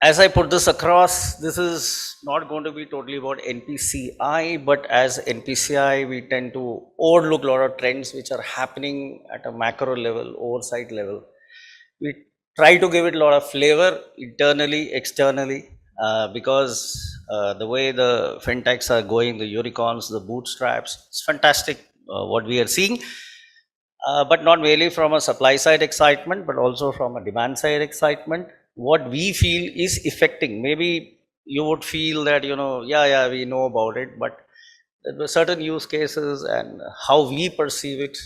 as I put this across, this is not going to be totally about NPCI, but as NPCI, we tend to overlook a lot of trends which are happening at a macro level, oversight level. We try to give it a lot of flavor internally, externally, because the way the fintechs are going, the unicorns, the bootstraps, it's fantastic what we are seeing. But not merely from a supply side excitement, but also from a demand side excitement. What we feel is affecting. Maybe you would feel that, yeah, we know about it, but there were certain use cases and how we perceive it,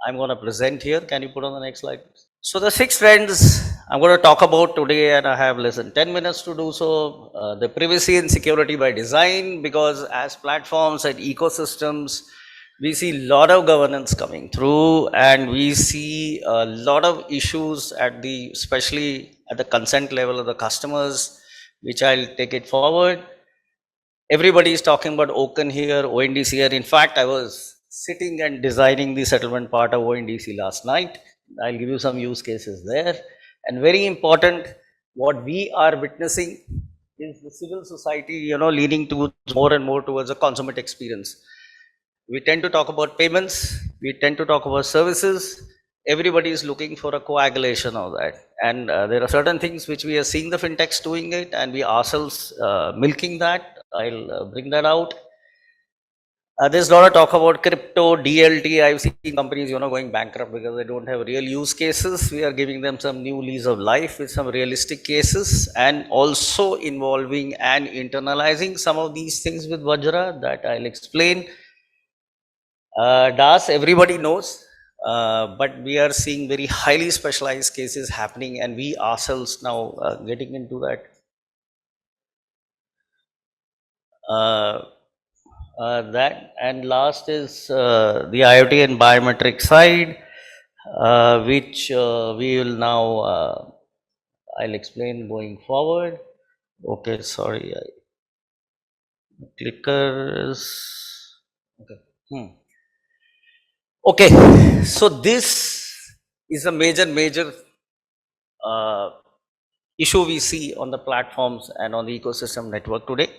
I'm going to present here. Can you put on the next slide? So the 6 trends I'm going to talk about today, and I have less than 10 minutes to do so. The privacy and security by design, because as platforms and ecosystems, we see a lot of governance coming through, and we see a lot of issues especially at the consent level of the customers, which I'll take it forward. Everybody is talking about OCEN here, ONDC here. In fact, I was sitting and designing the settlement part of ONDC last night. I'll give you some use cases there. And very important, what we are witnessing is the civil society, leaning towards more and more towards a consummate experience. We tend to talk about payments, we tend to talk about services. Everybody is looking for a coagulation of that. And there are certain things which we are seeing the fintechs doing it, and we ourselves milking that. I'll bring that out. There's a lot of talk about crypto, DLT. I've seen companies, going bankrupt because they don't have real use cases. We are giving them some new lease of life with some realistic cases, and also involving and internalizing some of these things with Vajra that I'll explain. DAS, everybody knows, but we are seeing very highly specialized cases happening, and we ourselves now getting into that. That, and last is the IoT and biometric side, which we will now, I'll explain going forward. Okay, sorry, clicker is, okay. Okay, so this is a major issue we see on the platforms and on the ecosystem network today.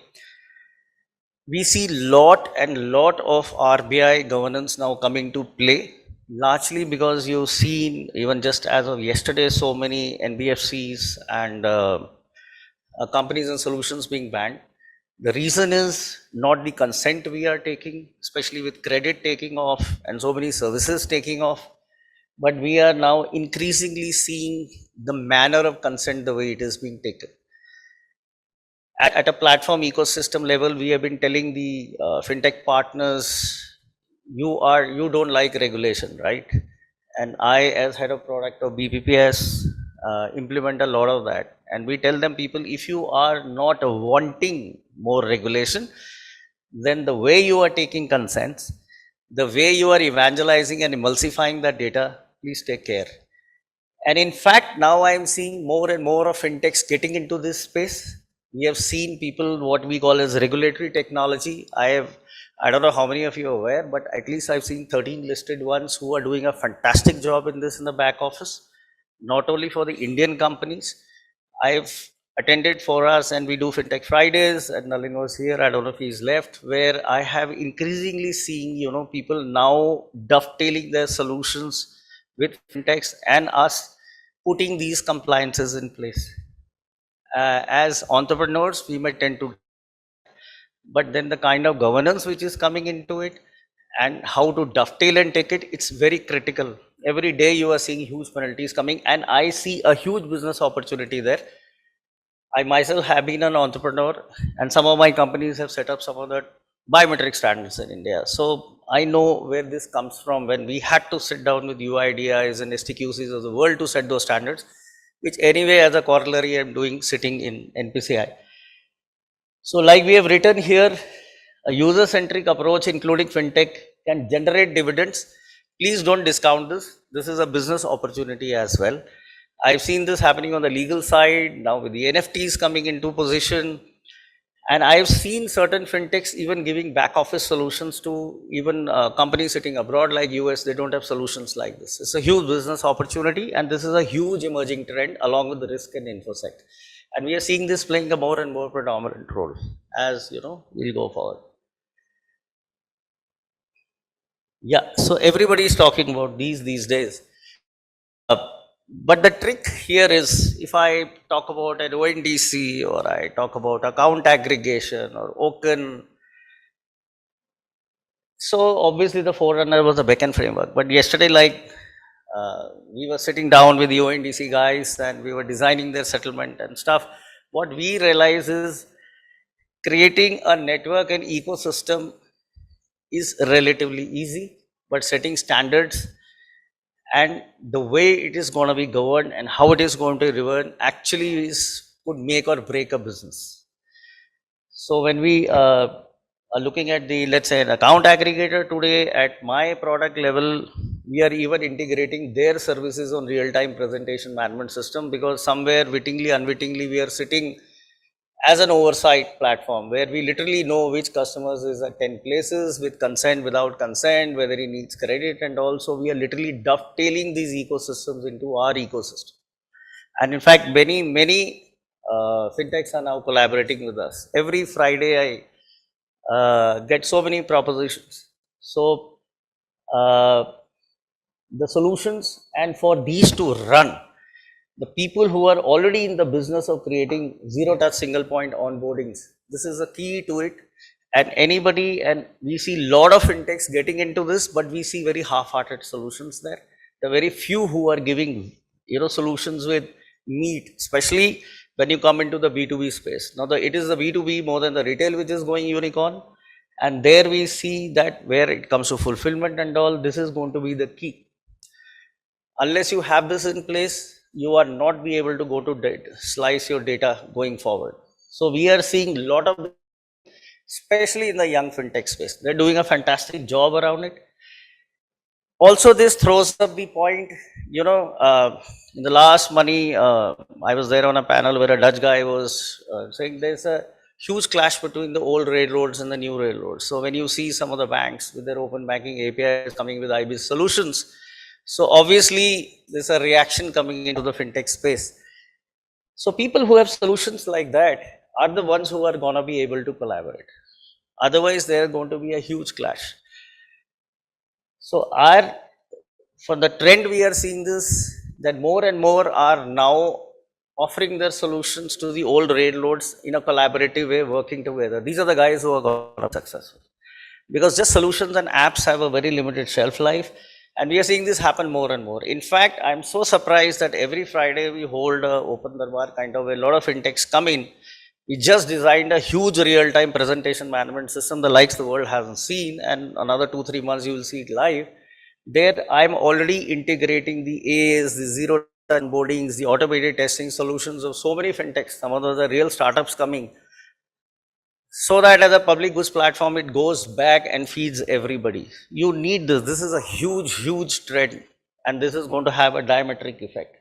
We see lot of RBI governance now coming to play, largely because you've seen, even just as of yesterday, so many NBFCs and companies and solutions being banned. The reason is not the consent we are taking, especially with credit taking off and so many services taking off, but we are now increasingly seeing the manner of consent the way it is being taken. At a platform ecosystem level, we have been telling the fintech partners, you don't like regulation, right? And I, as head of product of BPPS, implement a lot of that. And we tell them, people, if you are not wanting more regulation, then the way you are taking consents, the way you are evangelizing and emulsifying that data, please take care. And in fact, now I am seeing more and more of fintechs getting into this space. We have seen people, what we call as regulatory technology. I don't know how many of you are aware, but at least I've seen 13 listed ones who are doing a fantastic job in this in the back office, not only for the Indian companies. I've attended for us, and we do Fintech Fridays, and Nalin was here, I don't know if he's left, where I have increasingly seen, people now dovetailing their solutions with fintechs and us putting these compliances in place. As entrepreneurs, we may tend to, but then the kind of governance which is coming into it and how to dovetail and take it, it's very critical. Every day you are seeing huge penalties coming, and I see a huge business opportunity there. I myself have been an entrepreneur, and some of my companies have set up some of the biometric standards in India. So I know where this comes from when we had to sit down with UIDIs and STQCs of the world to set those standards, which anyway as a corollary I'm doing sitting in NPCI. So like we have written here, a user-centric approach including fintech can generate dividends. Please don't discount this. This is a business opportunity as well. I've seen this happening on the legal side, now with the NFTs coming into position. And I've seen certain fintechs even giving back office solutions to even companies sitting abroad like US. They don't have solutions like this. It's a huge business opportunity, and this is a huge emerging trend along with the risk and infosec. And we are seeing this playing a more and more predominant role as we'll go forward. Yeah, so everybody is talking about these days. But the trick here is, if I talk about an ONDC or I talk about account aggregation or Open, so obviously the forerunner was the backend framework. But yesterday, we were sitting down with the ONDC guys and we were designing their settlement and stuff. What we realize is creating a network and ecosystem is relatively easy, but setting standards and the way it is going to be governed and how it is going to govern actually could make or break a business. So when we are looking at the, let's say, an account aggregator today, at my product level, we are even integrating their services on real-time presentation management system, because somewhere wittingly, unwittingly, we are sitting as an oversight platform where we literally know which customers is at 10 places, with consent, without consent, whether he needs credit, and also we are literally dovetailing these ecosystems into our ecosystem. And in fact, many fintechs are now collaborating with us. Every Friday I get so many propositions. So the solutions, and for these to run, the people who are already in the business of creating zero touch single point onboardings, this is a key to it. And anybody, and we see a lot of fintechs getting into this, but we see very half-hearted solutions there. The very few who are giving solutions with meat, especially when you come into the B2B space. Now it is the B2B more than the retail which is going unicorn, and there we see that where it comes to fulfillment and all, this is going to be the key. Unless you have this in place, you are not be able to go to slice your data going forward. So we are seeing a lot of, especially in the young fintech space, they're doing a fantastic job around it. Also, this throws up the point, in the last money, I was there on a panel where a Dutch guy was saying there's a huge clash between the old railroads and the new railroads. So when you see some of the banks with their open banking APIs coming with IBIS solutions, so obviously there's a reaction coming into the fintech space. So people who have solutions like that are the ones who are going to be able to collaborate. Otherwise, there are going to be a huge clash. So for the trend, we are seeing this, that more and more are now offering their solutions to the old railroads in a collaborative way, working together. These are the guys who are going to be successful, because just solutions and apps have a very limited shelf life. And we are seeing this happen more and more. In fact, I'm so surprised that every Friday we hold a open darbar kind of, a lot of fintechs come in. We just designed a huge real-time presentation management system, the likes the world hasn't seen, and another 2-3 months you will see it live. There I'm already integrating the A's, the zero onboardings, the automated testing solutions of so many fintechs. Some of those are real startups coming, so that as a public goods platform, it goes back and feeds everybody. You need this. This is a huge trend, and this is going to have a diametric effect.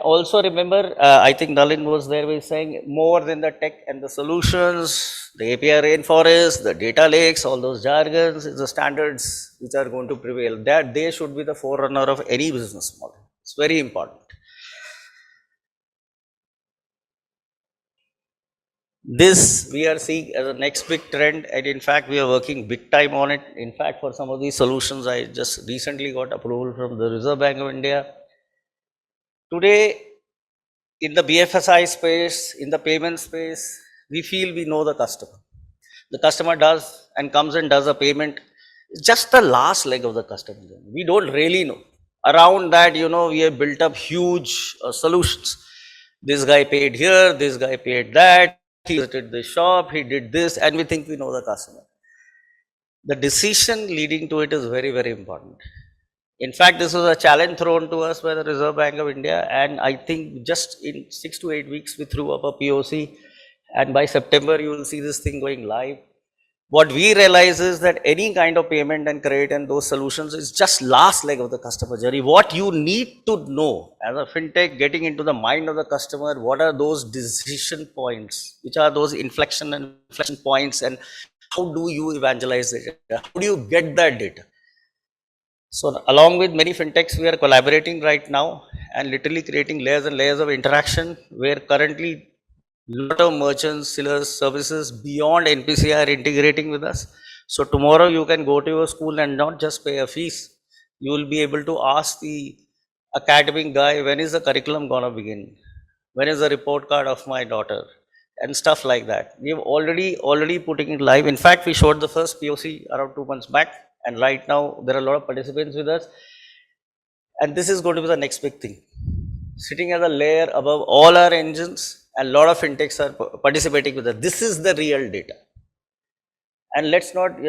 Also remember, I think Nalin was there, was saying more than the tech and the solutions, the API rainforest, the data lakes, all those jargons, the standards which are going to prevail. That they should be the forerunner of any business model. It's very important. This we are seeing as a next big trend, and in fact we are working big time on it. In fact, for some of these solutions, I just recently got approval from the Reserve Bank of India. Today, in the BFSI space, in the payment space, we feel we know the customer. The customer does and comes and does a payment. It's just the last leg of the customer journey. We don't really know. Around that, we have built up huge solutions. This guy paid here, this guy paid that, he visited the shop, he did this, and we think we know the customer. The decision leading to it is very important. In fact, this was a challenge thrown to us by the Reserve Bank of India, and I think just in 6 to 8 weeks we threw up a POC, and by September you will see this thing going live. What we realize is that any kind of payment and credit and those solutions is just last leg of the customer journey. What you need to know as a fintech, getting into the mind of the customer, what are those decision points, which are those inflection points, and how do you evangelize it? How do you get that data? So along with many fintechs, we are collaborating right now, and literally creating layers and layers of interaction where currently lot of merchants, sellers, services beyond NPC are integrating with us. So tomorrow you can go to your school and not just pay a fees. You will be able to ask the academic guy, when is the curriculum gonna begin? When is the report card of my daughter? And stuff like that. We've already putting it live. In fact, we showed the first POC around 2 months back, and right now there are a lot of participants with us. And this is going to be the next big thing. Sitting as a layer above all our engines, and a lot of fintechs are participating with us. This is the real data. And let's not,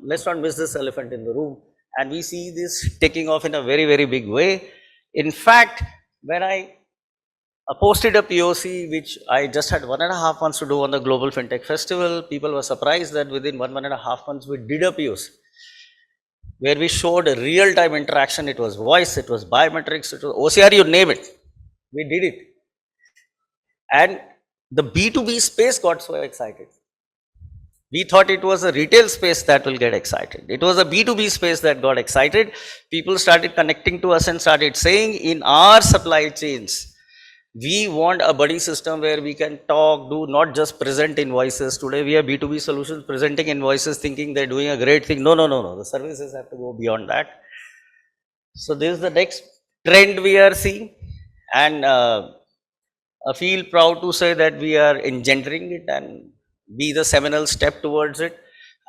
let's not miss this elephant in the room. And we see this taking off in a very, very big way. In fact, when I posted a POC, which I just had 1.5 months to do on the Global Fintech Festival, people were surprised that within 1.5 months we did a POC where we showed a real-time interaction. It was voice, it was biometrics, it was OCR, you name it. We did it. And the B2B space got so excited. We thought it was a retail space that will get excited. It was a B2B space that got excited. People started connecting to us and started saying, in our supply chains, we want a buddy system where we can talk, do not just present invoices. Today we have B2B solutions presenting invoices thinking they're doing a great thing. No. The services have to go beyond that. So this is the next trend we are seeing, and I feel proud to say that we are engendering it and be the seminal step towards it.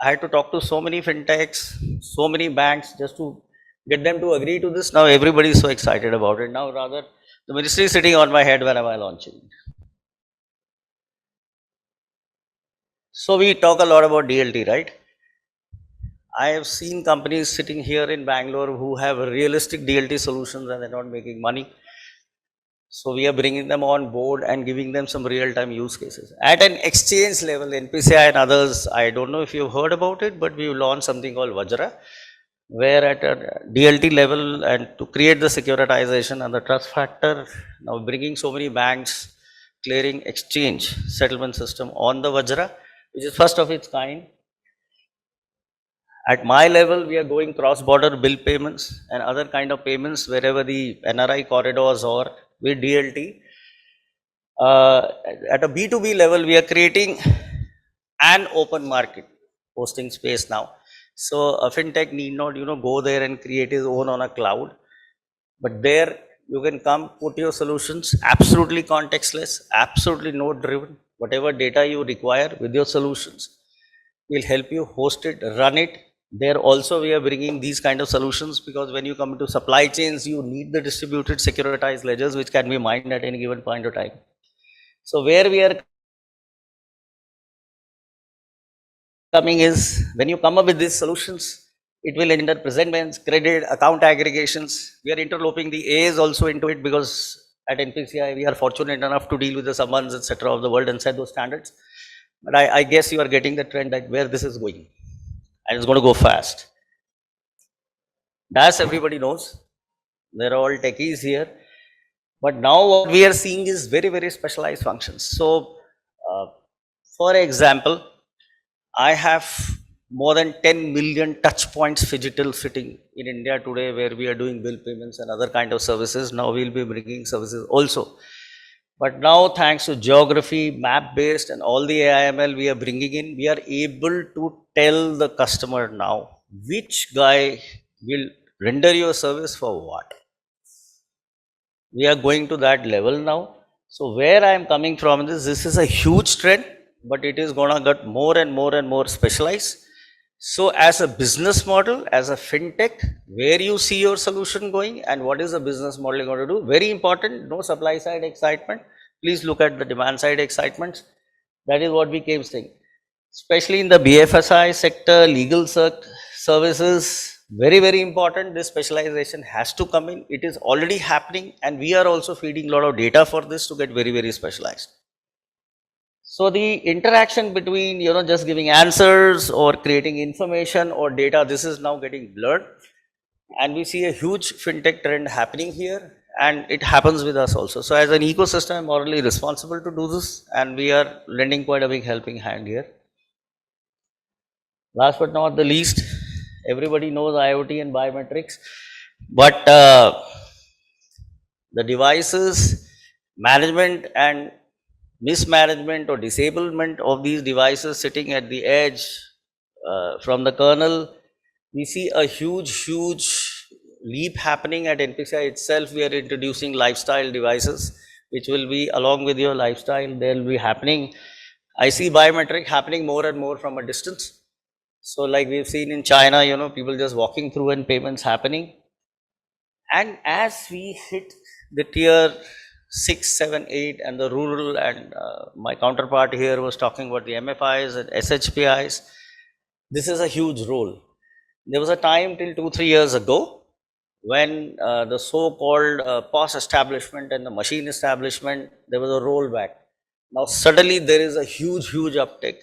I had to talk to so many fintechs, so many banks just to get them to agree to this. Now everybody is so excited about it. Now rather the ministry is sitting on my head when am I launching it. So we talk a lot about DLT, right? I have seen companies sitting here in Bangalore who have realistic DLT solutions and they're not making money. So we are bringing them on board and giving them some real-time use cases. At an exchange level, NPCI and others, I don't know if you've heard about it, but we've launched something called Vajra, where at a DLT level and to create the securitization and the trust factor, now bringing so many banks, clearing exchange settlement system on the Vajra, which is first of its kind. At my level, we are going cross-border bill payments and other kind of payments wherever the NRI corridors or with DLT. At a B2B level, we are creating an open market hosting space now. So a fintech need not, go there and create his own on a cloud, but there you can come, put your solutions absolutely contextless, absolutely node driven, whatever data you require with your solutions. We'll help you host it, run it. There also we are bringing these kind of solutions because when you come into supply chains, you need the distributed securitized ledgers which can be mined at any given point of time. So where we are coming is when you come up with these solutions, it will enter presentments, credit, account aggregations. We are interloping the A's also into it because at NPCI we are fortunate enough to deal with the summons, etc. of the world and set those standards. But I guess you are getting the trend that where this is going. And it's going to go fast. As everybody knows, they're all techies here. But now what we are seeing is very, very specialized functions. So, for example, I have more than 10 million touch points phygital sitting in India today where we are doing bill payments and other kind of services. Now we'll be bringing services also. But now thanks to geography, map based and all the AIML we are bringing in, we are able to tell the customer now which guy will render your service for what. We are going to that level now. So where I am coming from is this is a huge trend, but it is going to get more and more and more specialized. So as a business model, as a fintech, where you see your solution going and what is the business model going to do? Very important, no supply side excitement. Please look at the demand side excitements. That is what we came saying. Especially in the BFSI sector, legal services, very, very important. This specialization has to come in. It is already happening and we are also feeding a lot of data for this to get very, very specialized. So the interaction between, just giving answers or creating information or data, this is now getting blurred. And we see a huge fintech trend happening here and it happens with us also. So as an ecosystem, I'm morally responsible to do this and we are lending quite a big helping hand here. Last but not the least, everybody knows IoT and biometrics. But the devices management and mismanagement or disablement of these devices sitting at the edge from the kernel, we see a huge leap happening at NPCI itself. We are introducing lifestyle devices, which will be along with your lifestyle, they'll be happening. I see biometric happening more and more from a distance. So like we've seen in China, people just walking through and payments happening. And as we hit the tier 6, 7, 8 and the rural, and my counterpart here was talking about the MFIs and SHPIs, this is a huge role. There was a time till 2, 3 years ago when the so-called POS establishment and the machine establishment, there was a rollback. Now suddenly there is a huge uptick.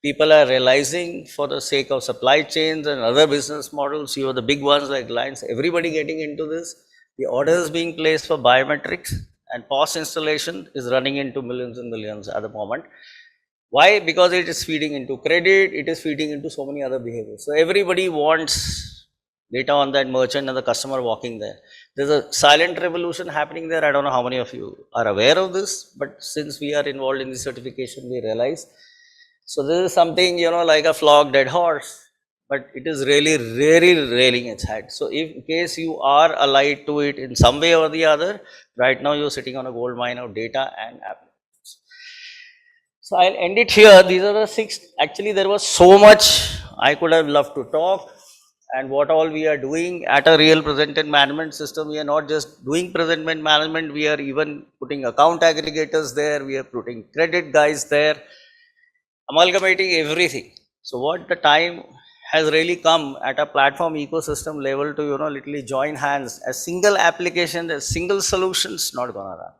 People are realizing, for the sake of supply chains and other business models, the big ones like Reliance, everybody getting into this. The orders being placed for biometrics and POS installation is running into millions and millions at the moment. Why? Because it is feeding into credit, it is feeding into so many other behaviors. So everybody wants data on that merchant and the customer walking there. There's a silent revolution happening there. I don't know how many of you are aware of this, but since we are involved in the certification, we realize. So this is something, like a flogged dead horse, but it is really railing its head. So if in case you are allied to it in some way or the other, right now you're sitting on a gold mine of data and applications. So I'll end it here. These are the 6. Actually, there was so much I could have loved to talk, and what all we are doing at a real presentment management system. We are not just doing presentment management, we are even putting account aggregators there, we are putting credit guys there, amalgamating everything. So what the time has really come at a platform ecosystem level to, literally join hands. A single application, a single solutions not gonna run.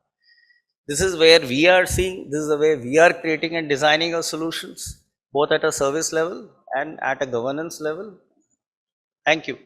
This is where we are seeing, this is the way we are creating and designing our solutions, both at a service level and at a governance level. Thank you.